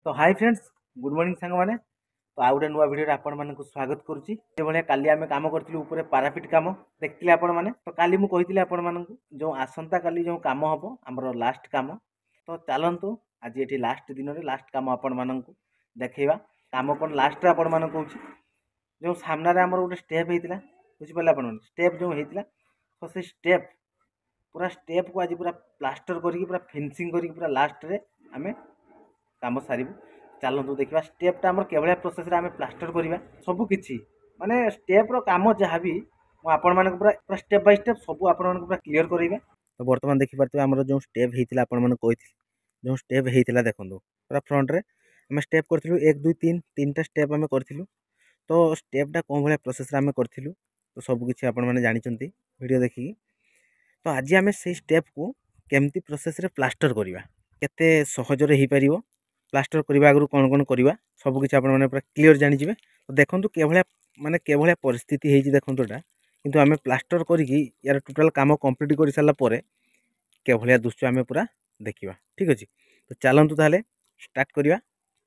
तो hi friends, good morning सांग मैंने। तो आउ गोटे नुआ भिडियो आपण मानक स्वागत करुच्ची। भाया काली आम कम करूँ ऊपर पाराफिट कम देखते आपण मैंने। तो काली मुझे कही आपण मानक जो आसंता काली जो कम हम आमर लास्ट कम। तो चलतु आज ये लास्ट दिन में लास्ट कम आपण मानक देखा कम कौन लास्ट आपण मान कौन जो सामने आमर गोटे स्टेप होता बुझिपारे आप स्टेप जो होता तो से स्टेप पूरा स्टेप को आज पूरा प्लास्टर करके पूरा फिनिशिंग करके पूरा लास्ट रे आमे काम सारू। चलतु देखा स्टेपटा आम के प्रोसेस आम प्लास्टर करवा सबकि माने स्टेप्र कम जहाँ भी आपण मान पूरा स्टेप बाय स्टेप सब आपण पूरा क्लीयर करेगा। तो बर्तमान देखिपे आम जो स्टेप होता आपको जो स्टेप होता देखो पूरा फ्रंट रे आम स्टेप करूँ 1 2 3 3टा स्टेप आम करूँ। तो स्टेपटा कौन भाया प्रोसेस आम करूँ तो सबकि आपने जानते वीडियो देखिए। तो आज आम से स्टेप को केमती प्रोसेस रे प्लास्टर करवा केते सहजरे हो पार प्लास्टर करने आगु कौन कौन करवा सबकि आपने पूरा क्लीयर जानीजे। तो देखो के माने के परिस्थिति है देखो यहाँ किंतु आम प्लास्टर करी यार टोटाल काम कंप्लीट कर सारापर के दृश्य आम पूरा देखा। ठीक अच्छे तो चलतु ताले स्टार्ट करवा।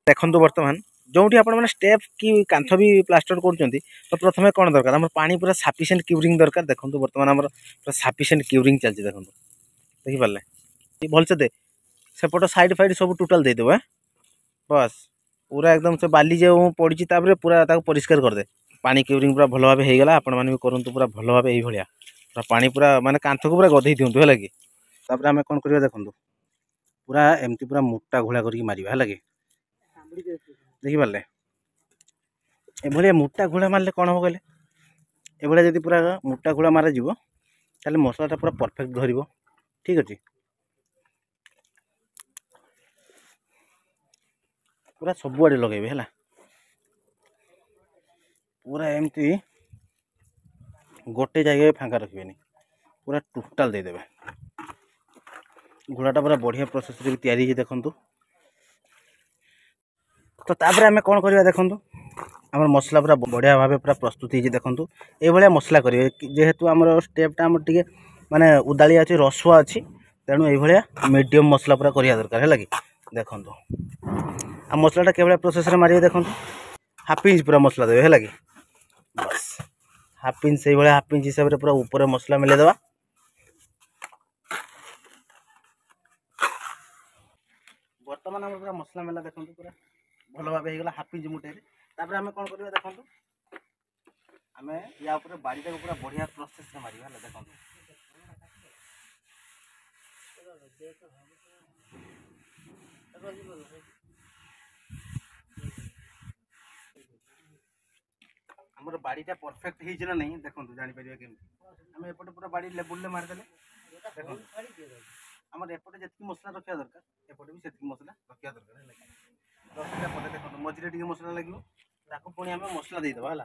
देखो बर्तमान जो आपने स्टेप कि कांथ भी प्लास्टर कर तो प्रथम कौन दरकार आम पानी पूरा सफिसीएंट क्यूरिंग दरकार। देखो बर्तमान आम पूरा सफिसीएंट क्यूरिंग चलती देखो देखिपारे भलसे दे सेपट साइड फाइड सब टोटाल देदेव बस पूरा एकदम से बाली जो पड़ी पूरा परिष्कार करदे पानी क्यूरिंग पूरा भल भाव होगा। आपण मैंने भी करूँ पूरा भल भाव यही पूरा पानी पूरा माने कांथ को पूरा गधे दिंतु है कि आम कौन करवा देखो पूरा एमती पूरा मोटा घोड़ा करके मारिबा है कि देखिपारे ये मोटा घोड़ा मारे कौन हम कहले ये जब पूरा मोटा घोड़ा मारा ताले मसलाटा पूरा परफेक्ट धर। ठीक अच्छे पूरा सबुआड़े लगे है पूरा एमती गोटे जगह फांका रखे पूरा टोटाल देदेवे। घोड़ाटा पूरा बढ़िया प्रोसेस भी तैयारी देखु। तो तापर आम कौन करवा देखु आम मसला पूरा बढ़िया भाव पूरा प्रस्तुत हो देखु ये मसला करेंगे जेहेतु आम स्टेपटा आम टे माने उदालिया अच्छी रसुआ अच्छी तेणु ये मीडियम मसला पूरा करवा दरकार है कि देखु आ मसलाटा के प्रोसेस मारे देखो हाफ इंच पूरा मसला देवे है कि बस हाफ इंच से हाफ इंच हिसाब से पूरा ऊपर मसला मिलेदेवा। बर्तमान आम पूरा मसला मेला देखो पूरा भल भाव होगा हाफ इंच मुठे। तापर आम कौन करवा देखो आम या बाड़ीटा पूरा बढ़िया प्रोसेस मारिबा देखो आमर बाड़ीटा परफेक्ट हो नहीं देखो जापर केमी आम एपटे पूरा बाड़ी लेवल मारिदे देखो आमर एपटे जी मसला रखा दरकार एपटे भी से मसला रखा दरकार रखा देखो मझे टे मसला लगे ताको पुणी आम मसला देदेव है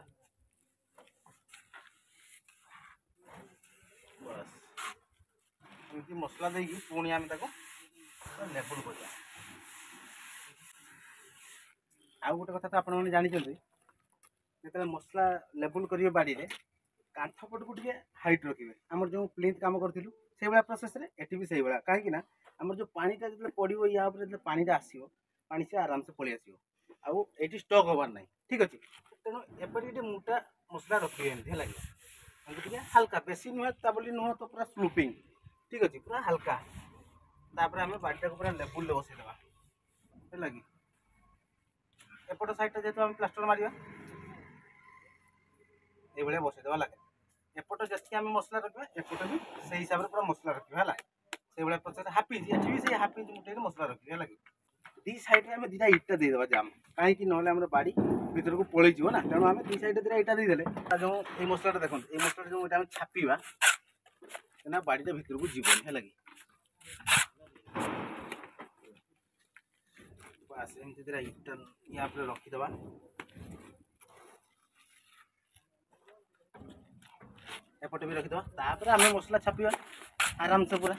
बस एमती मसला देकी पुणी आम लेवल कर। आउ गोटे कथा तो आपने जानते जो मसला लेवल करेंगे बाड़ी में कांथ पट को हाइट रखिए आम जो प्लिंथ कम करूँ से भाया प्रोसेस एटी भी से भाया कहीं आम जो पानीटा जो पड़ो या पानीटा आसो पानी से आराम से पलि आसो आईटी स्टक हबार ना। ठीक अच्छे तेणु एपटे मोटा मसला रखिए एमती है हाल्का बेसी नुहे बोली नुह तो पूरा स्लूपिंग। ठीक अच्छे पूरा हाल्का तापर आम बाड़ीटा पूरा लेवल बसईदे है कि एपट साइडटा जेहतु आम प्लास्टर मारिया ये बसईदेवा लगे एपट जी आम मसला रखा एपट भी से हिसाब से पूरा मसला रखा है से भाया प्रोसेस हाफ इंच ये भी से हाफ इंच मुठे मसला रखिए है कि दी साइड आम दुटा इटा देदेवा जाम कहीं ना आम बाड़ी भर को पलैजी ना तेणु आम दी साइड दुटा इटा देदेले जो ये मसलाटा देखो ये मसला जो आम छापा ना बाड़ीटा भर को जीवन है कि बस एमती दुटा इटा या रखीदे एपटे भी रखीद तापर आम मसला छापा आराम से पूरा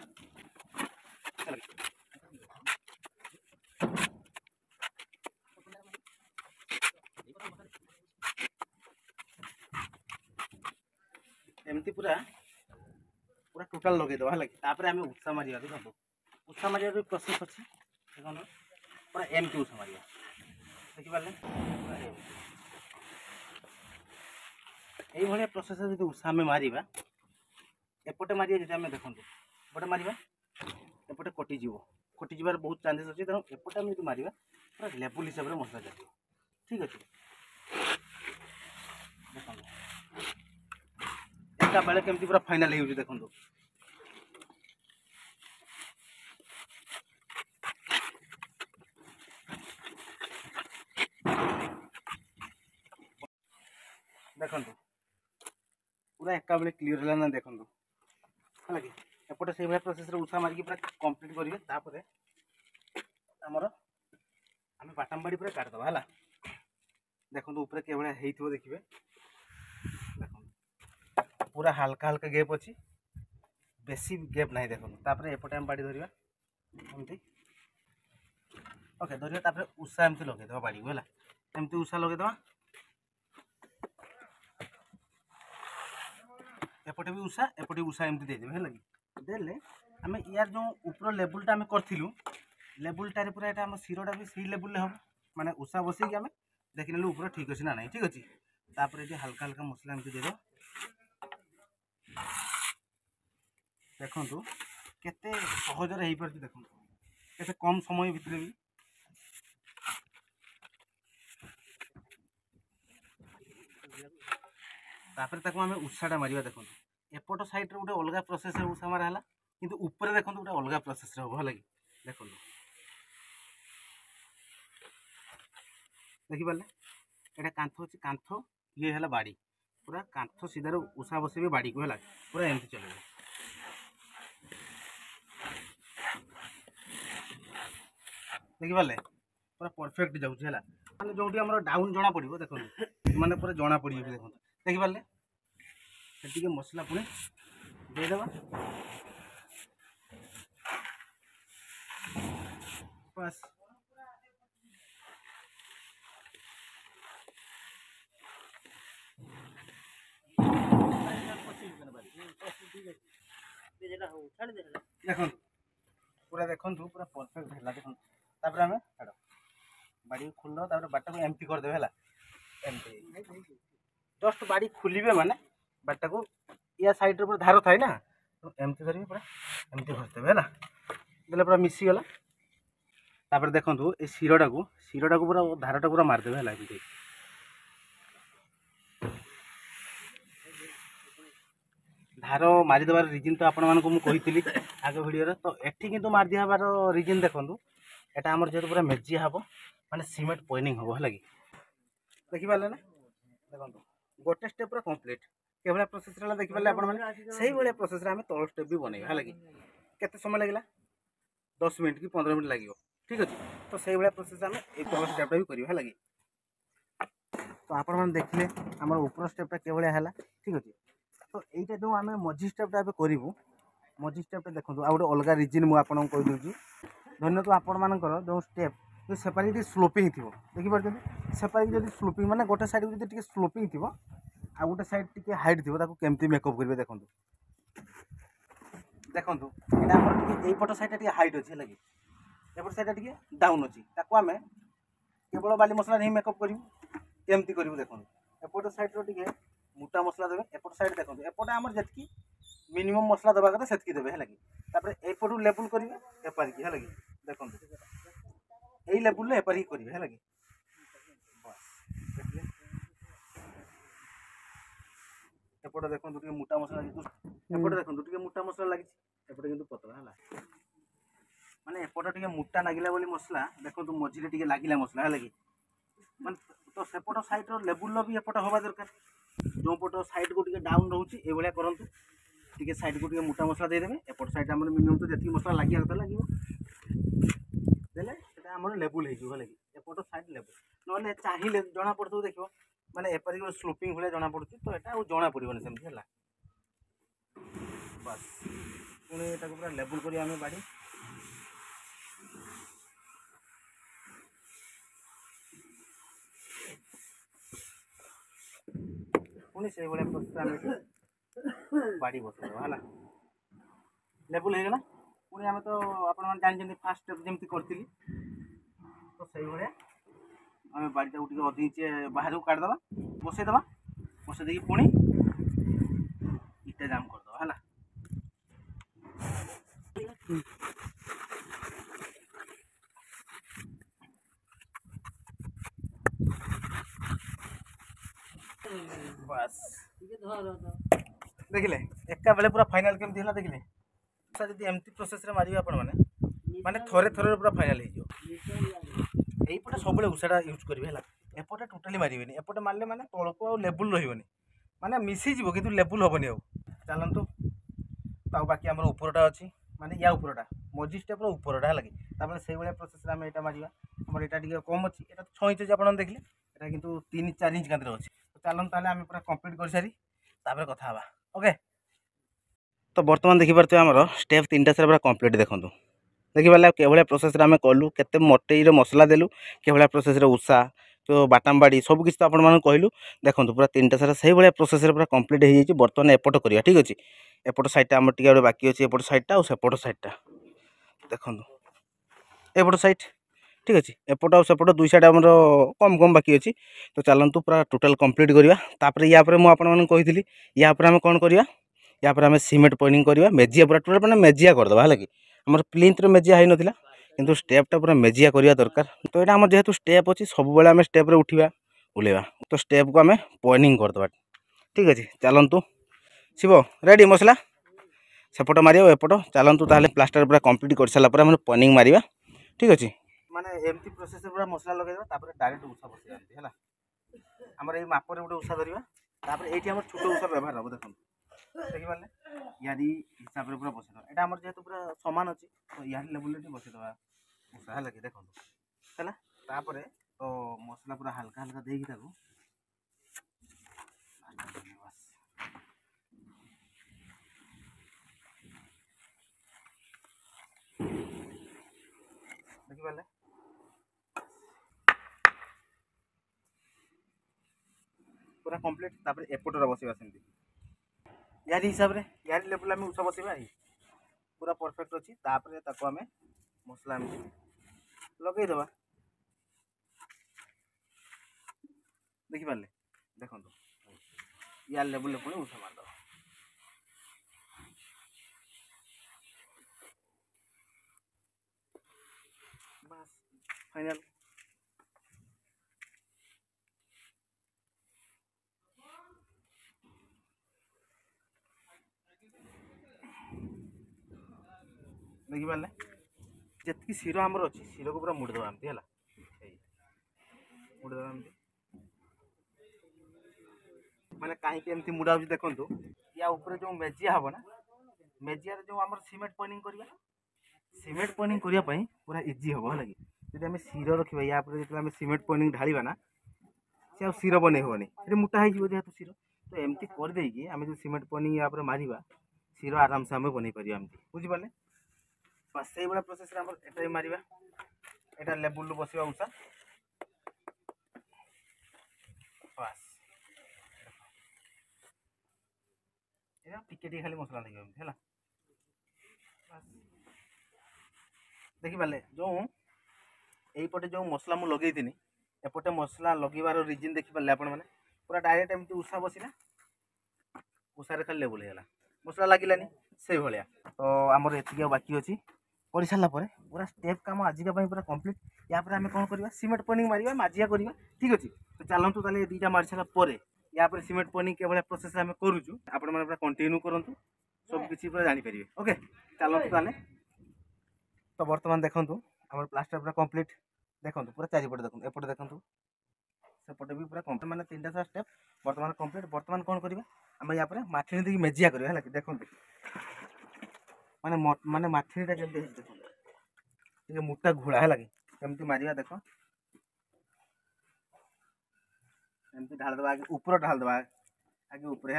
एमती पूरा पूरा टोटाल लगेदेवा है कि आम उषा मारिया देखो उषा मारिया प्रोसेस अच्छी देखो पूरा एमती उषा मारिया ये प्रोसेस जो उषा आम मारिबा एपटे मारिया जब आम देखो एपटे मारिबा एपटे कटि जबार बहुत चांसेस अच्छे तेणु एपटे आम जो मारिबा पूरा लेवल हिसाब से मसला जाए ठीक अच्छे देखो एका बेले केमती पूरा फाइनाल हो देखो देखो पूरा एका बेले क्लीयर है ना देखो है कि एपटे से भाई प्रोसेस उषा मारिकी पूरा कंप्लीट करेंगे तापर आमर आम बाटाम बाड़ी पूरा काटिदेवा है देखो ऊपर के भाया हो देखिए देखो पूरा हल्का हल्का गैप अच्छी बेसी गैप ना देखो तापर एपटे आम बाड़ी धरवा एमती ओके धरवा तापर उषा एमती लगेदेवा बाड़ी को है एमती उषा लगेदेवा एपटे भी उषा एमती देदेवे है कि देले आम यार जो ऊपर लेवलटा आम करूँ लेवलटार पूरा यहाँ आम शिरोटा भी सही लेवल हम माने उषा बसैक आम देखी ना ऊपर ठीक अच्छे ना नहीं ठीक अच्छे तापर ये हल्का हल्का मसला एमती दे देखु केते सहजरे हो पार देखो केते कम समय भितर भी तापर ताको आम उषाटा मारिबा देखो एपट साइड रे गोटे अलग प्रोसेस उषा मारा है किंतु ऊपर देखो गोटे अलग प्रोसेस हम है कि देखो देखिपारे यहाँ कांथ अच्छे कांथ ये है बाड़ी पूरा कांथ सीधार उषा बसे बाड़ी को है पूरा एमती चले देखिपारे पूरा परफेक्ट जाऊँच है मैंने जो डाउन जना पड़ो देखो मैंने पूरा जना पड़ देखो देखिपारे से मसला पुणी देदेवा बस देखो पूरा देखो पूरा परफेक्ट है देखो तापर आम छाड़ बाड़ी खोल बाटा को एमती करदे है एमती जस्ट बाड़ी खोलिए माने बाटा को या साइड पूरा धार थाए ना तो एमती धरिए पूरा एमती घसदेवे है देले पूरा मिसीगला तापर देखो ये शिरोटा को पूरा धारटा पूरा मारदेवे है एमती धार मारिदेवार रिजन तो आपण मानक मुझे आग भिडियो तो एटी किंतु मार दियार रिजन देखो यहाँ आम जेहतु पूरा मेजिया हम माने सीमेंट पॉइंटिंग हम है कि देखिपारे ना देखो गोटे स्टेप पूरा कंप्लीट के भाया प्रोसेस रहा देखिपारे आप भाया प्रोसेस आम तल स्टेप भी बनइबा है कि केते समय लगे 10 मिनट कि 15 मिनट लगे ठीक अच्छे तो से भाया प्रोसेस आम ये तल स्टेपटा भी करवा है कि तो आपण मैंने देखिले आम ऊपर स्टेपटा के भाया है ठीक अच्छे तो यहीटा जो आम मझी स्टेपटा करूँ मझी स्टेपटा देखो आ गए अलग रिजन मुझे कहीदे धन्य तो आपण मानकर जो स्टेप जो सेपारेट स्लोपिंग थी देखिए सेपारेट जब स्लोपिंग माने गोटे साइड को जब स्लोपिंग थी आ गोटे साइड टी हाइट थी केमती मेकअप करेंगे देखो देखो ये पट साइड हाइट अच्छे लगे एपट साइड टी डाउन अच्छी आम केवल बाली मसला नहीं मेकअप करूँ केमती करूँ देखो एपट साइड टे मोटा मसला देवे एपट साइड देखो एपटे आम जी मिनिमम मसला देवा कथा से देवे है कि एपटू लेवल करेंगे एपारिकी है कि देखो यही लेवल एपारिकी करेंगे है कि बस एपटे देखो मोटा मसला एपटे देखो मोटा मसला लगी एपटे किंतु पतला है माने एपटे मोटा लगिला बोली मसला देखो मझे टे लगिला मसला है कि माने तो सेपट साइड लेवल भी एपट हवा दरकार जो पट साइड को टे डाउन रोचे ये भाया करूँ टी साइड को टे मोटा मसला देदेवे एपट साइड आम मिनिमम तो जी मसला लगे कथा लगे देले आम लेवल हो कि एपट साइड लेवल ना चाहिए जना पड़ो देख मैंने एपारी स्लोपिंग भाया जना पड़ी तो यहाँ जना पड़ोनी सेमती है बस पुणी पूरा लेवल कर बाड़ी पुणी से बाड़ी बस है लेवल हो गला पुणी आम तो आप जानते फास्ट स्टेप जमी करी तो से भाया आम बाड़ीटा अधिक बाहर को काटिदेवा बसईदेवा बसई देकी पुणी इटा जाम करदे है। बस देखिले एका बेले पूरा फाइनल केमती है देखिले जब एमती प्रोसेस रे मारिबे आपण माने माने थरे थरे पूरा फाइनल हो एपटे सब उषाटा यूज करेंगे है। एपटे टोटाली मारे एपटे मारे माने तलक आ लेवल रही माने मिसीज कि लेवल हेनी आउ चलतु तो बाकी आम उपरटा अच्छी माने या उपरटा मझी स्टेप उपरटा है लगे से भाया प्रोसेस आम यहाँ मारिया आम यहाँ कम अच्छी यहाँ 6 इंच आप देखिले यहाँ कितु 3-4 इंच कांतिर अच्छी चलते आम पूरा कम्प्लीट कर सारी कथा ओके। तो बर्तमान देखिपे आमर स्टेप 3टा सारा पूरा कम्प्लीट देखूँ देखिपारे केभलिया प्रोसेस आम कलु केते मटेईर मसला देलु केभलिया प्रोसेस उषा तो बाटाम बाड़ी सबकि तो आपको कहलु देखो पूरा 3टा सारा से भाया प्रोसेस पूरा कम्प्लीट हो जाए। बर्तमान एपट करवा ठीक अच्छे एपट साइडटा आम टे बाकी अच्छे एपट साइडटा और सेपट साइडटा देखो एपट साइड ठीक अच्छे एपट और सेपट 2 साइड आम कम कम बाकी अच्छी तो चलतु पूरा टोटाल कम्प्लीट करवा या कही या आम कौन करवा या आम सीमेंट पॉइंटिंग करवा मेजिया पूरा टोटाल मैंने मेजिया करदे है कि आम प्लिंथ मेजिया हो नाला किंतु स्टेपटा पूरा मेजिया करवा दरकार। तो यहाँ आम जेहेतु स्टेप अच्छी सब बेले आम स्टेप उठा ओल्वा तो स्टेप को आम पॉइंटिंग करदे ठीक अच्छे चलतु शिव रेडी मसला सेपट मार एपट चलतु ताले प्लास्टर पूरा कम्प्लीट कर सारापर आम पॉइंटिंग मारिबा ठीक अच्छे माने एमती प्रोसेस पूरा मसला लगेगा डायरेक्ट उषा बसैया है आमर ये मापर गोटे उषा धरवा ये छोट उषा व्यवहार हम देखो देखिपारे यारी हिसाब से पूरा बसईद यहाँ आम जेहतु पूरा सामान अच्छी तो यार लेवल बसईदे उषा है कि देखो है तो मसला पूरा हल्का हल्का देकी देखिपारे पूरा कंप्लीट एपटर बसवा सेमती यार हिसाब से यार लेवल आम उषा बसवा पूरा परफेक्ट अच्छी आम मसला लगेदे देखिपारे देखो यार लेवल पुणी उषा मारद बस फाइनल देखिपारे जी शिर आमर अच्छी शिर को पूरा मुड़ीदे एमती है मुड़ीदे एमती माने कहीं एमती मुड़ा देखो या ऊपर जो मेजिया हम ना मेजिया जो आम सीमेंट पॉइंटिंग करवा सीमेंट पॉइंटिंग करने पूरा इजी हम है कि जब शिर रखा या जो सीमेंट पॉइंटिंग ढाला ना सी आ शिर बन हेनी ये मोटा हो जेहतु शिर तो एमती करदे आम जो सीमेंट पॉइंटिंग या मारिबा शिर आराम से आम बन पार बुझिपारे बस से भाया प्रोसेस एटा मारिबा एटा लेवल बसवा उषा बस टिके खाली मसला लगे है देखिपारे जो यहीपटे जो मसला मुझे लगे एपटे मसला लगेबार रिजन देखिपारे आपण मैंने पूरा डायरेक्ट एमती उषा बसला उषार खाली लेवल होगा मसला लगिलानी से भाया तो आमर ये बाकी अच्छी कर सारापर पूरा स्टेप कम आजिका पूरा कम्प्लीट या आम कौन करवा सीमेंट पॉइंटिंग मारिबा माजिया करवा ठीक अच्छे तो चलतु ताले 2टा मारी सारापर या सीमेंट पॉइंटिंग के भाया प्रोसेस आम करूँ आपण मैंने पूरा कंटिन्यू करूँ सब किसी पूरा जानीपर ओके चलतु ताले। तो बर्तमान देखूँ आम प्लास्टर पूरा कम्प्लीट देखो पूरा चारिपटे देखो एपटे देखो सेपटे भी पूरा कम्प्लीट माने 3टा सारा स्टेप बर्तमान कम्प्लीट बर्तमान कौन करवा आम या माथिनी देखिए मेजिया करवा है देखो माने माने माथिनीटा जल्दी देखो मोटा घोड़ा है कमती मारिया देख एमती ढालदे आगे ऊपर ढालदे आगे ऊपर है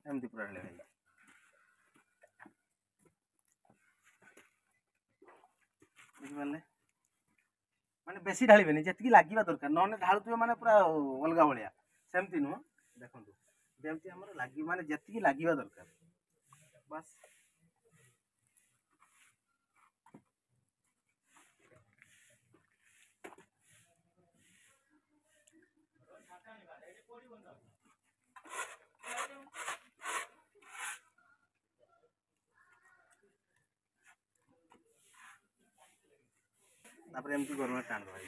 एमती पूरा ढाल बुझिपारे माने बेसी ढालिबेनी जी लगे दरकार ना ढालुवे माने पूरा अलग भाया सेमती नुह देखो जमती आम लगे माने जी लगे दरकार बस तापर एमती गरम टाण दबा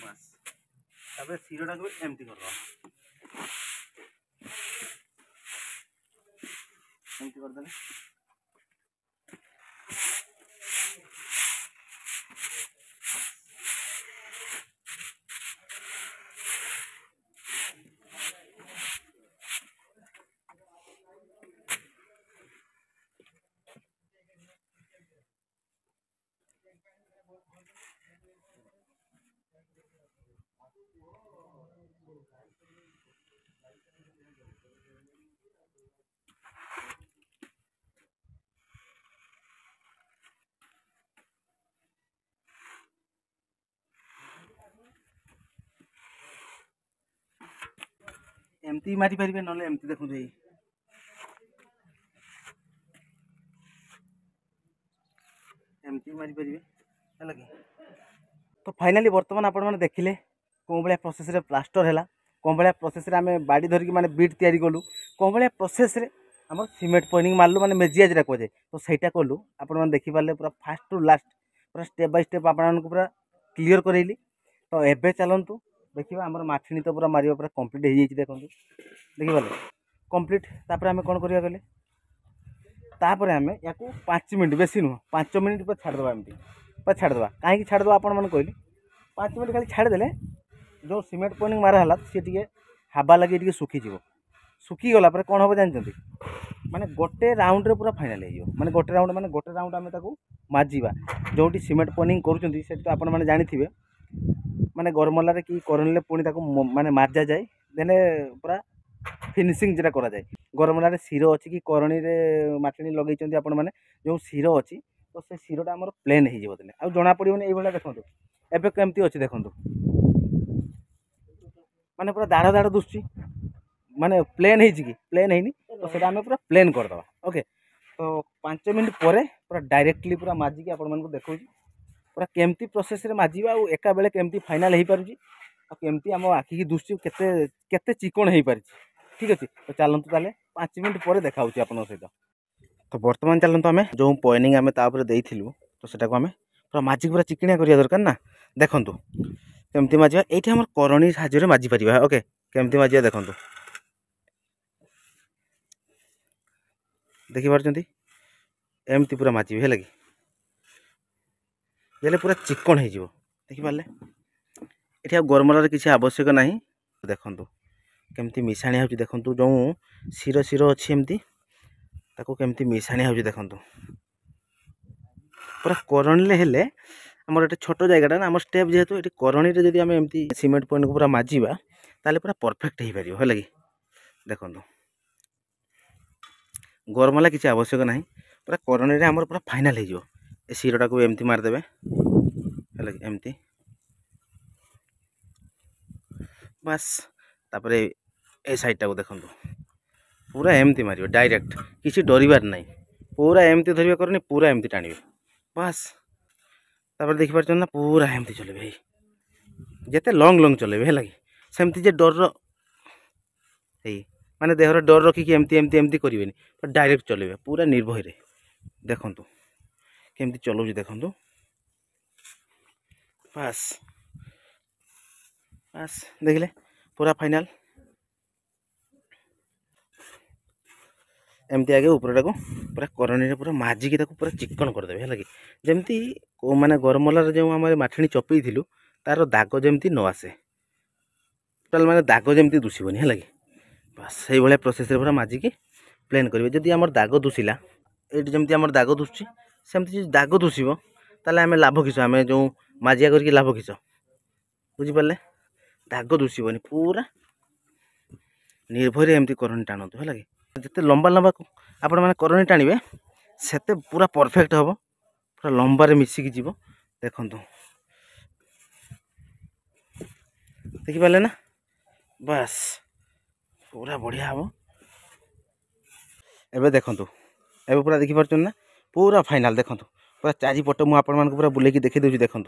बस तापर क्षीरटा को एमती कर एमती करदे एमती मारी पारे ना एमती देखो एमती मारी पारे है कि तो फाइनाली बर्तमान आपण मैंने देखिले कौन भाया प्रोसेस रे प्लास्टर है कौन भाया प्रोसेस रे आमे बाड़ी धरिकी माने बीट तैयारी कलु कौन भाया प्रोसेस रे आम सीमेंट पॉइंटिंग मारलु माने मेजिया जेटा कहे तो सहीटा कलु आपण मैंने देखिपारे पूरा फास्ट टू लास्ट पूरा स्टेप बाय स्टेप आपको पूरा क्लीयर करैली तो एबे चलतु देखिए आम माछिणी तो पूरा मारिया पूरा कंप्लीट हो जाइए देखो देखिपारे कंप्लीट तापर आम कौन करिया कहले तापर आम या 5 मिनट बेसी नुह 5 मिनट पर छाड़दे एमती पर छाड़दे कहीं छाड़दे आपण मैंने कहली 5 मिनट खाली छाड़देले जो सीमेंट पॉइंटिंग मारा सी टे हाबा लगे सुखीज सुखीगला कौन हम जानते माने गोटे राउंड रे पूरा फाइनाल हो माने गोटे राउंड आम माजिबा जो सीमेंट पॉइंटिंग करुँच तो आपण मैंने जानी माने गरमला कि करनी पुणी माने माजा जाए देने पूरा फिनिशिंग जेटा करा जाए गरमला शिर अच्छी कि करणी माछणी लगे आपण मैंने जो शिर अच्छी तो से शिरटा आम प्लेन हो आ जना पड़ोनी ये देखो एवं केमती अच्छी देखो माने पूरा दाढ़ दाढ़ दुसुची माने प्लेन है कि प्लेन है तो सेटा आम पूरा प्लेन करदे ओके तो 5 मिनट पर पूरा डायरेक्टली पूरा माजिकी आपण मानक देखो पूरा केमती प्रोसेस रे माजिबा आ एका बेले केमती फाइनल हो पारुची आ केमती आम आखि की दुसुची केते केते चिकन हो पारिची ठीक अच्छे तो चलतु ताले 5 मिनट पर देखा आपन सहित तो बर्तमान चलतु आम जो पॉइंटिंग आम देइथिलु तो सेटा को आम पूरा माजिक पूरा चिकनिया करिया दरकार ना देखंतु केमती माजिबा एठी हमर करणी साहाय्य माजि परिबा ओके केमती माजिबा देखंतु देखि पारछंती एमती पूरा माजिबे हेला कि जेले पूरा चिकन हो जिवो देखि पारले एठी आ गरमलार किसी आवश्यक नाही देखंतु केमती मिसाणी होची देखंतु जो शिर शिर अछि एमती ताको केमती मिसाणी होची देखंतु पूरा करणी हेले हमर एटे छोटो जायगाटा ना हमर स्टेप जेहेतु एटी करणी रे जदी हम एमती सीमेंट पॉइंट को पूरा माजिबा ताले पूरा परफेक्ट हो पारिबो हेला कि देखंतु गरमला किसी आवश्यक नाही पूरा करणी रे हमर पूरा फाइनल हो जिवो ए शिरटा को एमती मार देबे हेला कि एमती बस तापर ए साइडटा को देखंतु पूरा एमती मारिबो डायरेक्ट किसी डरिबार नाही पूरा एमती धरिबा करनी पूरा एमती टाणिबे बस तापर देखि पारछन ना पूरा एमती चलेबे भाई जेते लॉन्ग लॉन्ग चलेबे हेला कि सेमती जे डर हे माने देहर डर रखी कि एमती एमती एमती करिवेनी पर डायरेक्ट चलेबे पूरा निर्भय रे देखंतु केमती चलौजी देखंतु बस बस देखले पूरा फाइनल एमती आगे ऊपरटा को पूरा करणी पूरा माजिकी पूरा चिकन करदे है कि जमती माने गरमलार जो आम माछणी चपई थिलु तार दाग जमती न आसे टोटाल माने दाग जमती दुसिबनी है कि बस से भाया प्रोसेस पूरा माजिकी प्लेन करेंगे जदि आम दाग दुसिला ये जमती आम दाग दुसुची सेमती दाग दुसिब ताले आम लाभ किस आम जो माजिया करके लाभ किस बुझिपारे दाग दुसिबनी पूरा निर्भर एमती करणी टाणतु है कि जिते लंबा लंबा आपण मैंने करणी टाणिबे सेते पूरा परफेक्ट हम पूरा लंबारे मिसिकी जीव देखंतु देखिपारे ना बस पूरा बढ़िया हम एबे देखंतु एबे पूरा देखि पारछन ना पूरा फाइनल देखंतु पूरा चारिपट मुझे आपण पूरा बुलेकी देखी दूसरी देखु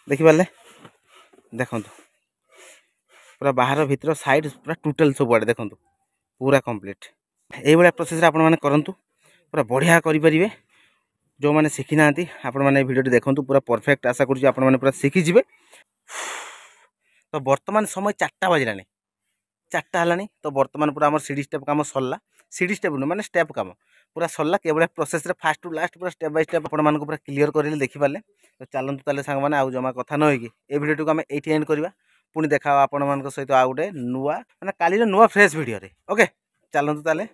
देखिपारे देखु पूरा बाहर भीतर साइड पूरा टोटल सब आड़े देखु पूरा कंप्लीट ये प्रोसेस आपण मैंने करूँ पूरा बढ़िया करेंगे जो मैंने शिखी ना आपण मैंने भिडियो देखूँ पूरा परफेक्ट आशा करुँच आपण मैंने पूरा शिखीजे। तो बर्तमान समय 4टा बजला 4टा है तो बर्तमान पूरा आम सीढ़ी स्टेप कम सरला सीढ़ी स्टेप नु माने स्टेप कम पूरा सरला केवल प्रोसेस रे फास्ट टू लास्ट पूरा स्टेप बाय स्टेप आपण मानक पूरा क्लियर करेले देखिपारे। तो चलतु ताले सांग माने आउ जमा कथा न होगी ए भिडियो को आम एठी एंड करवा पुणी देखा आपण मान सहित आउ गोटे नुआ माने काली नुआ फ्रेश भिडियो रे ओके चलतु ताले।